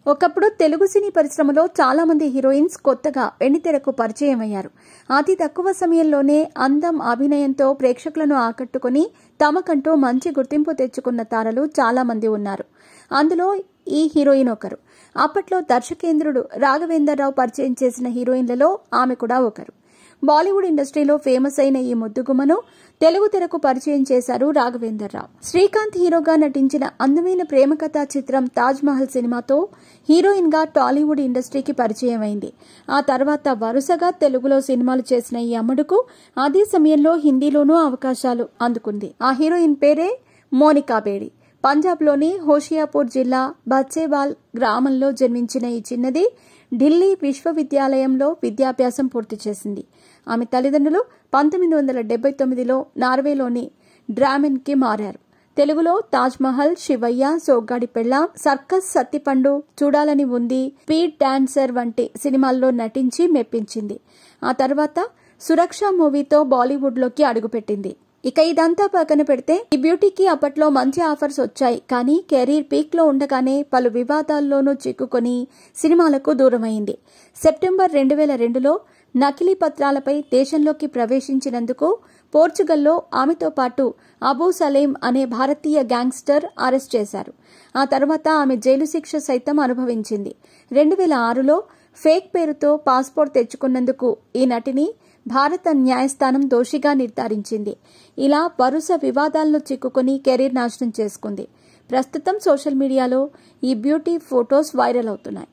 ఒకప్పుడు తెలుగు సినీ పరిశ్రమలో చాలా మంది హీరోయిన్స్ కొత్తగా వెండితెరకు పరిచయం అయ్యారు. అతి తక్కువ సమయంలోనే అందం, అభినయంతో ప్రేక్షకులను ఆకట్టుకుని తమకంటూ మంచి గుర్తింపు తెచ్చుకున్న తారలు చాలా మంది ఉన్నారు. అందులో ఈ హీరోయిన్ ఒకరు. అప్పట్లో దర్శకేంద్రుడు రాఘవేంద్రరావు పరిచయం చేసిన హీరోయిన్లలో ఆమె కూడా ఒకరు. బాలీవుడ్ ఇండస్ట్రీలో ఫేమస్ అయిన ఈ ముద్దుగుమ్మను తెలుగు తెరకు పరిచయం చేశారు రాఘవేంద్రరావు. శ్రీకాంత్ హీరోగా నటించిన అందమైన ప్రేమ కథా చిత్రం తాజ్ మహల్ సినిమాతో హీరోయిన్ గా టాలీవుడ్ ఇండస్ట్రీకి పరిచయం అయింది. ఆ తర్వాత వరుసగా తెలుగులో సినిమాలు చేసిన ఈ అమ్మడుకు అదే సమయంలో హిందీలోనూ అవకాశాలు అందుకుంది. ఆ హీరోయిన్ పేరే మోనికా బేడి. పంజాబ్లోని హోషియాపూర్ జిల్లా బచ్చేవాల్ గ్రామంలో జన్మించిన ఈ చిన్నది ఢిల్లీ విశ్వవిద్యాలయంలో విద్యాభ్యాసం పూర్తి చేసింది. ఆమె తల్లిదండ్రులు 1979లో నార్వేలోని డ్రామెన్కి మారారు. తెలుగులో తాజ్ మహల్, శివయ్య, సోగ్గాడి పెళ్ళాం, సర్కస్, సత్తిపండు, చూడాలని ఉంది, స్పీడ్ డాన్సర్ వంటి సినిమాల్లో నటించి మెప్పించింది. ఆ తర్వాత సురక్ష మూవీతో బాలీవుడ్లోకి అడుగుపెట్టింది. ఇక ఇదంతా పక్కన పెడితే ఈ బ్యూటీకి అప్పట్లో మంచి ఆఫర్స్ వచ్చాయి. కానీ కెరీర్ పీక్ లో ఉండగానే పలు వివాదాల్లోనూ చిక్కుకొని సినిమాలకు దూరమైంది. సెప్టెంబర్ 2002లో నకిలీ పత్రాలపై దేశంలోకి ప్రవేశించినందుకు పోర్చుగల్లో ఆమెతో పాటు అబూ సలీం అనే భారతీయ గ్యాంగ్స్టర్ అరెస్ట్ చేశారు. ఆ తర్వాత ఆమె జైలు శిక్ష సైతం అనుభవించింది. 2006లో ఫేక్ పేరుతో పాస్పోర్ట్ తెచ్చుకున్నందుకు ఈ నటిని భారత న్యాయస్థానం దోషిగా నిర్ధారించింది. ఇలా వరుస వివాదాల్లో చిక్కుకుని కెరీర్ నాశనం చేసుకుంది. ప్రస్తుతం సోషల్ మీడియాలో ఈ బ్యూటీ ఫొటోస్ వైరల్ అవుతున్నాయి.